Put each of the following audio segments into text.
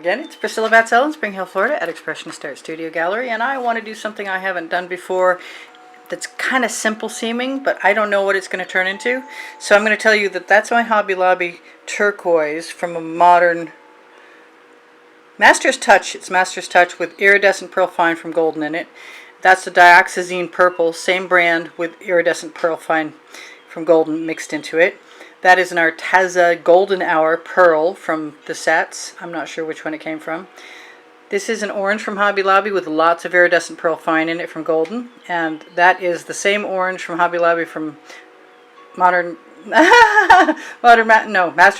again, it's Priscilla Batzell in Spring Hill, Florida at Expressionist Art Studio Gallery, and I want to do something I haven't done before that's kind of simple seeming, but I don't know what it's going to turn into. So I'm going to tell you that that's my Hobby Lobby turquoise from a modern Master's Touch. It's Master's Touch with iridescent pearl fine from golden in it. That's the dioxazine purple, same brand with iridescent pearl fine from golden mixed into it. That is an Arteza Golden Hour Pearl from the sets. I'm not sure which one it came from. This is an orange from Hobby Lobby with lots of iridescent pearl fine in it from golden. And that is the same orange from Hobby Lobby from Master's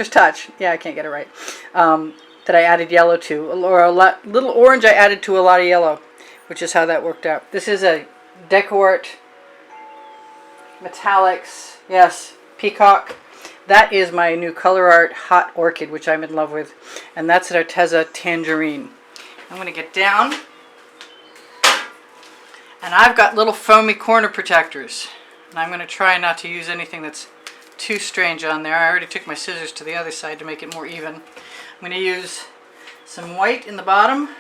Touch. Yeah, I can't get it right. That I added yellow to. Or little orange I added to a lot of yellow, which is how that worked out. This is a DecoArt Metallics. Yes, Peacock. That is my new Color Art Hot Orchid, which I'm in love with. And that's an Arteza Tangerine. I'm going to get down. And I've got little foamy corner protectors. And I'm going to try not to use anything that's too strange on there. I already took my scissors to the other side to make it more even. I'm going to use some white in the bottom.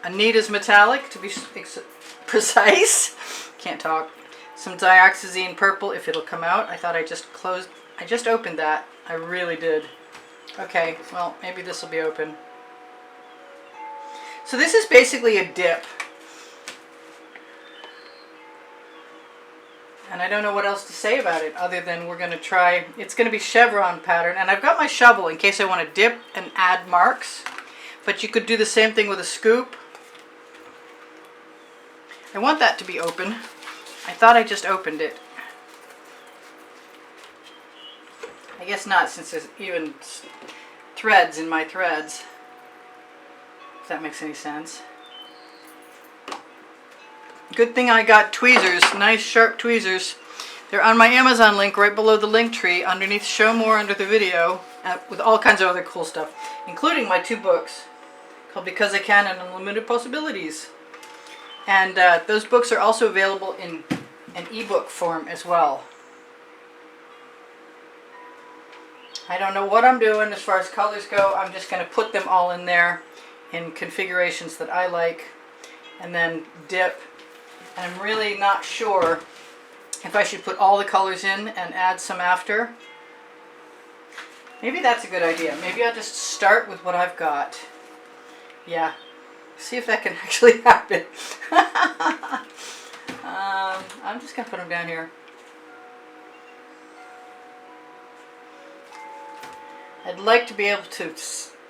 Anita's Metallic, to be precise. Can't talk. Some dioxazine purple, if it'll come out. I thought I just opened that. I really did. Okay, well, maybe this will be open. So this is basically a dip. And I don't know what else to say about it other than we're going to try, it's going to be chevron pattern. And I've got my shovel in case I want to dip and add marks. But you could do the same thing with a scoop. I want that to be open. I thought I just opened it. I guess not, since there's even threads in my threads. If that makes any sense. Good thing I got tweezers, nice sharp tweezers. They're on my Amazon link right below the link tree, underneath Show More under the video, with all kinds of other cool stuff, including my 2 books called Because I Can and Unlimited Possibilities. And those books are also available in an ebook form as well. I don't know what I'm doing as far as colors go. I'm just going to put them all in there in configurations that I like and then dip. And I'm really not sure if I should put all the colors in and add some after. Maybe that's a good idea. Maybe I'll just start with what I've got. Yeah. See if that can actually happen. I'm just going to put them down here. I'd like to be able to...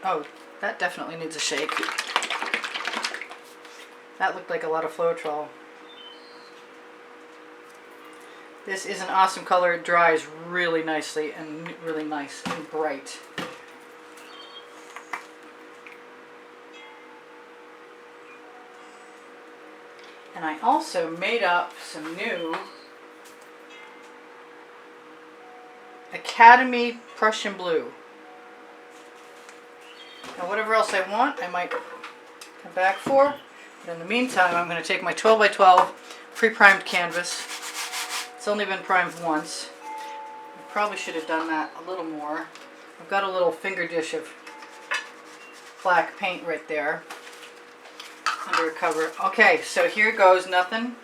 Oh, that definitely needs a shake. That looked like a lot of Floetrol. This is an awesome color. It dries really nicely and really nice and bright. And I also made up some new Academy Prussian Blue. Now whatever else I want, I might come back for. But in the meantime, I'm going to take my 12 by 12 pre-primed canvas. It's only been primed once. I probably should have done that a little more. I've got a little finger dish of black paint right there. Under a cover. Okay, so here goes nothing.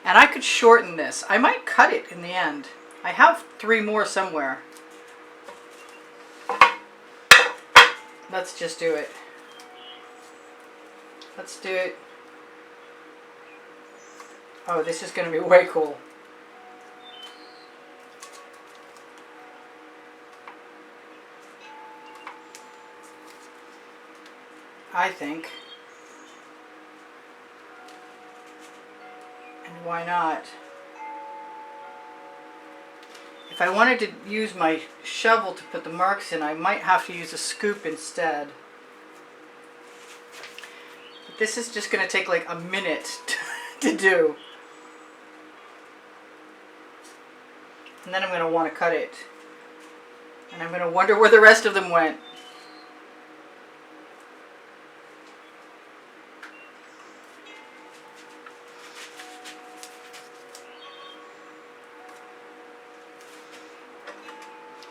And I could shorten this. I might cut it in the end. I have 3 more somewhere. Let's just do it. Let's do it. Oh, this is going to be way cool. I think. And why not? If I wanted to use my shovel to put the marks in, I might have to use a scoop instead. But this is just going to take like a minute to do. And then I'm going to want to cut it. And I'm going to wonder where the rest of them went.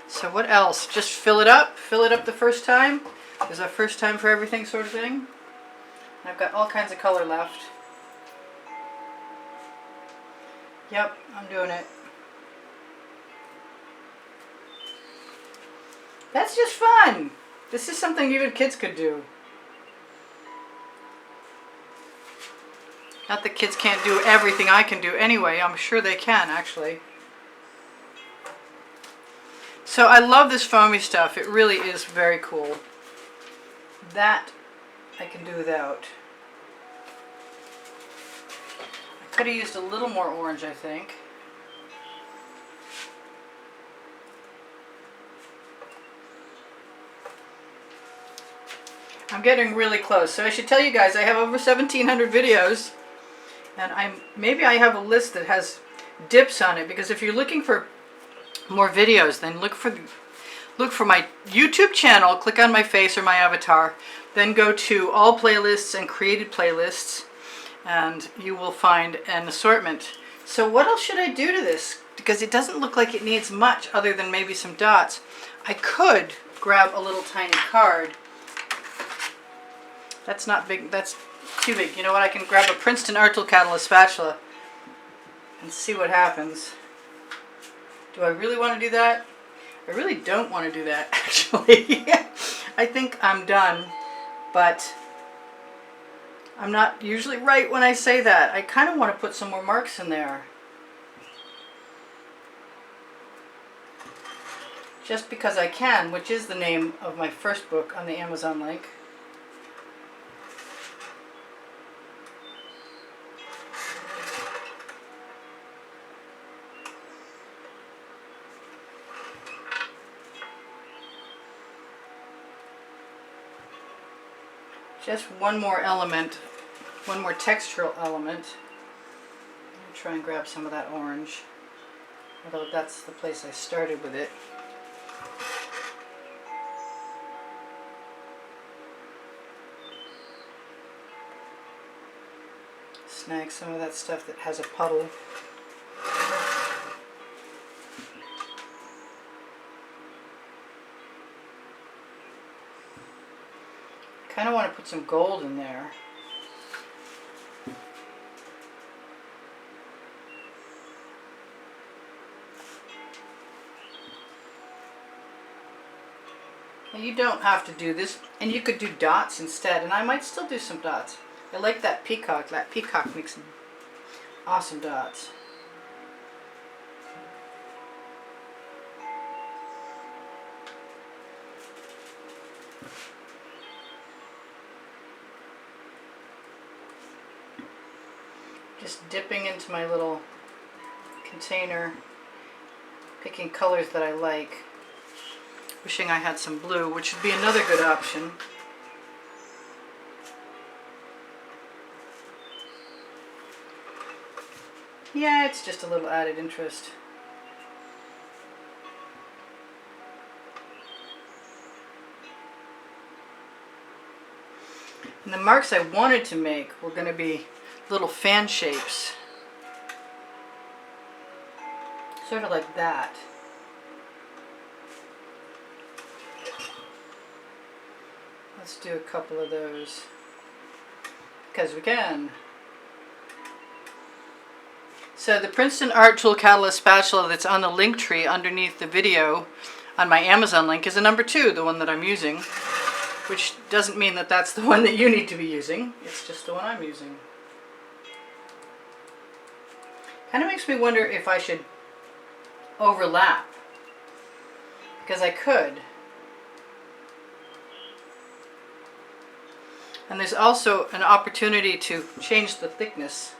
So So what else? Just fill it up the first time. There's a first time for everything sort of thing. I've got all kinds of color left. Yep, I'm doing it. That's just fun. This is something even kids could do. Not that kids can't do everything I can do anyway. I'm sure they can, actually. So I love this foamy stuff. It really is very cool. That I can do without. I could have used a little more orange, I think. I'm getting really close. So I should tell you guys, I have over 1,700 videos. And maybe I have a list that has dips on it, because if you're looking for more videos, then look for my YouTube channel, click on my face or my avatar, then go to all playlists and created playlists, and you will find an assortment. So what else should I do to this? Because it doesn't look like it needs much other than maybe some dots. I could grab a little tiny card. That's not big, that's too big. You know what, I can grab a Princeton Art Tool Catalyst spatula and see what happens. Do I really want to do that? I really don't want to do that, actually. I think I'm done, but I'm not usually right when I say that. I kind of want to put some more marks in there. Just because I can, which is the name of my first book on the Amazon link. Just one more element, one more textural element. I'll try and grab some of that orange, although that's the place I started with it. Snag some of that stuff that has a puddle. I kind of want to put some gold in there. Now you don't have to do this, and you could do dots instead, and I might still do some dots. I like that peacock. That peacock makes some awesome dots. Just dipping into my little container, picking colors that I like. Wishing I had some blue, which would be another good option. Yeah, it's just a little added interest. And the marks I wanted to make were going to be little fan shapes. Sort of like that. Let's do a couple of those, because we can. So the Princeton Art Tool Catalyst spatula that's on the link tree underneath the video on my Amazon link is a number 2, the one that I'm using, which doesn't mean that that's the one that you need to be using. It's just the one I'm using. Kind of makes me wonder if I should overlap, because I could. And there's also an opportunity to change the thickness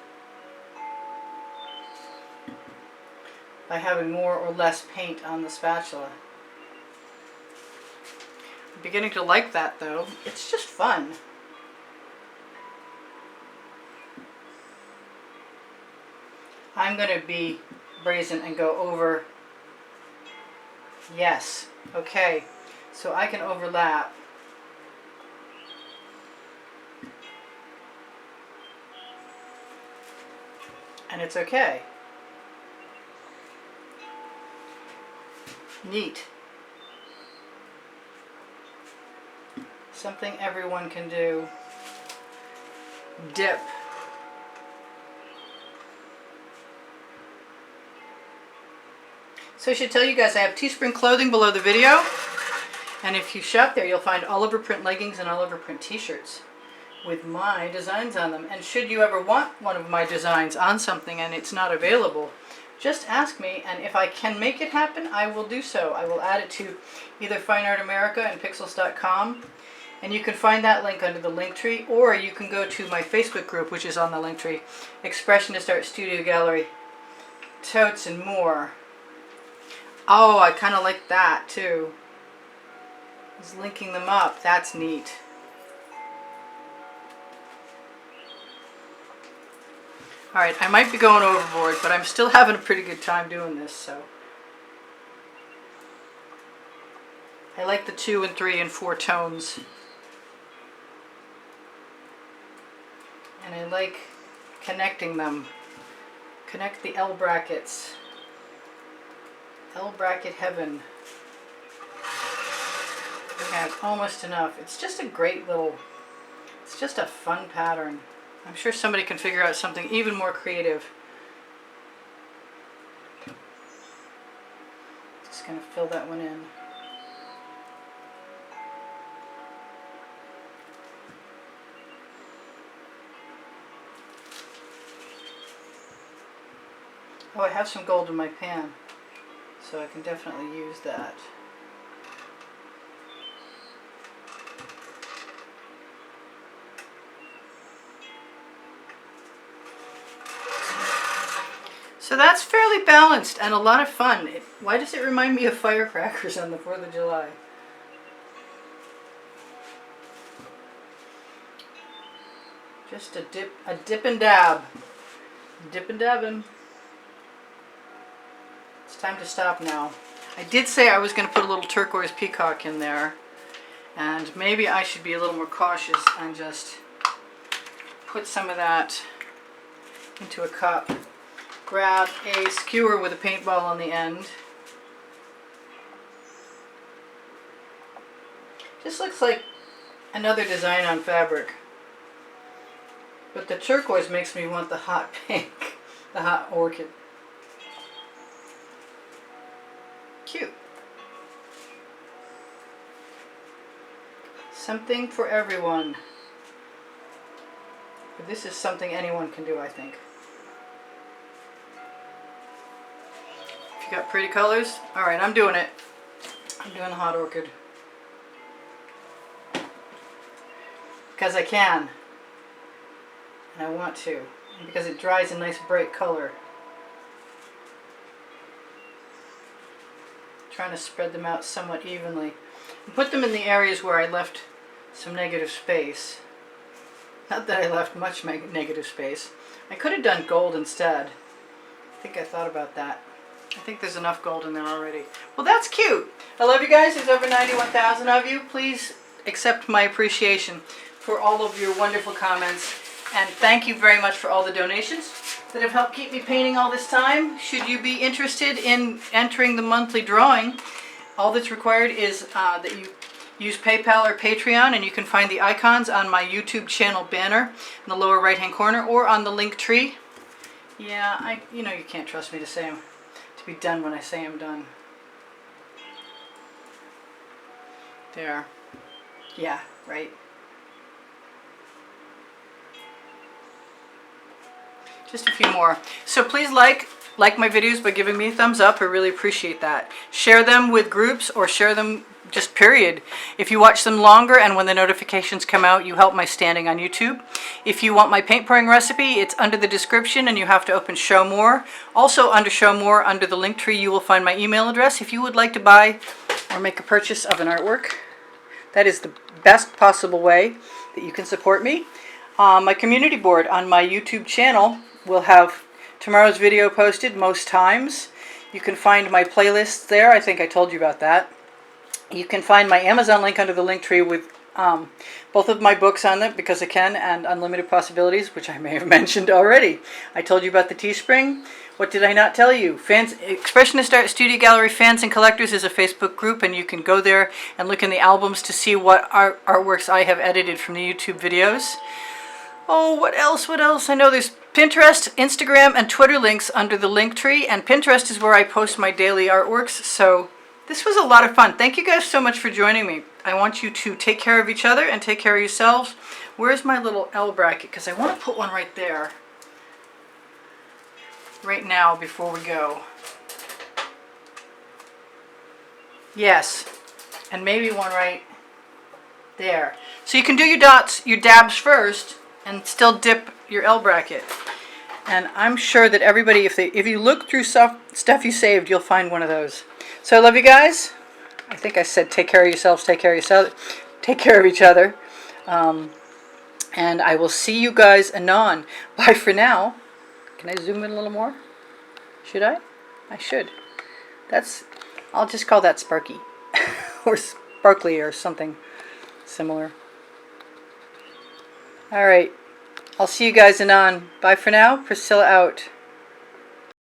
by having more or less paint on the spatula. I'm beginning to like that, though. It's just fun. I'm going to be brazen and go over. Yes. Okay. So I can overlap. And it's okay. Neat. Something everyone can do. Dip. So I should tell you guys I have Teespring clothing below the video. And if you shop there, you'll find Oliver print leggings and Oliver print t-shirts with my designs on them. And should you ever want one of my designs on something and it's not available, just ask me, and if I can make it happen, I will do so. I will add it to either Fine Art America and Pixels.com. And you can find that link under the link tree, or you can go to my Facebook group, which is on the link tree, Expressionist Art Studio Gallery, totes and more. Oh, I kind of like that too. Is linking them up. That's neat. Alright, I might be going overboard, but I'm still having a pretty good time doing this, so. I like the 2 and 3 and 4 tones. And I like connecting them. Connect the L brackets. L bracket heaven. We have almost enough. It's just a great little, it's just a fun pattern. I'm sure somebody can figure out something even more creative. Just going to fill that one in. Oh, I have some gold in my pan, so I can definitely use that. So that's fairly balanced and a lot of fun. Why does it remind me of firecrackers on the 4th of July? Just a dip and dab. Dip and dabbing. It's time to stop now. I did say I was going to put a little turquoise peacock in there, and maybe I should be a little more cautious and just put some of that into a cup. Grab a skewer with a paintball on the end. Just looks like another design on fabric. But the turquoise makes me want the hot pink, the hot orchid. Cute. Something for everyone. But this is something anyone can do, I think. If you got pretty colors, alright, I'm doing it. I'm doing the hot orchid. Because I can. And I want to. And because it dries a nice bright color. Trying to spread them out somewhat evenly. And put them in the areas where I left some negative space. Not that I left much negative space. I could have done gold instead. I think I thought about that. I think there's enough gold in there already. Well, that's cute. I love you guys. There's over 91,000 of you. Please accept my appreciation for all of your wonderful comments. And thank you very much for all the donations that have helped keep me painting all this time. Should you be interested in entering the monthly drawing, all that's required is that you use PayPal or Patreon, and you can find the icons on my YouTube channel banner in the lower right hand corner or on the link tree. Yeah, you know you can't trust me to be done when I say I'm done. There. Yeah, right. Just a few more. So please like my videos by giving me a thumbs up. I really appreciate that. Share them with groups or share them just period. If you watch them longer and when the notifications come out, you help my standing on YouTube. If you want my paint pouring recipe, it's under the description and you have to open Show More. Also under Show More, under the link tree, you will find my email address if you would like to buy or make a purchase of an artwork. That is the best possible way that you can support me. My community board on my YouTube channel will have tomorrow's video posted most times. You can find my playlists there. I think I told you about that. You can find my Amazon link under the link tree with both of my books on it, Because I Can and Unlimited Possibilities, which I may have mentioned already. I told you about the Teespring. What did I not tell you? Expressionist Art Studio Gallery Fans and Collectors is a Facebook group, and you can go there and look in the albums to see what artworks I have edited from the YouTube videos. Oh, what else? What else? I know there's Pinterest, Instagram, and Twitter links under the link tree, and Pinterest is where I post my daily artworks. So this was a lot of fun. Thank you guys so much for joining me. I want you to take care of each other and take care of yourselves. Where's my little L bracket? Because I want to put one right there. Right now before we go. Yes, and maybe one right there. So you can do your dots, your dabs first, and still dip your L bracket. And I'm sure that everybody, if you look through stuff you saved, you'll find one of those. So I love you guys. I think I said take care of yourselves, take care of yourself, take care of each other. And I will see you guys anon. Bye for now. Can I zoom in a little more? Should I? I should. I'll just call that Sparky. Or Sparkly or something similar. Alright. I'll see you guys anon. Bye for now. Priscilla out.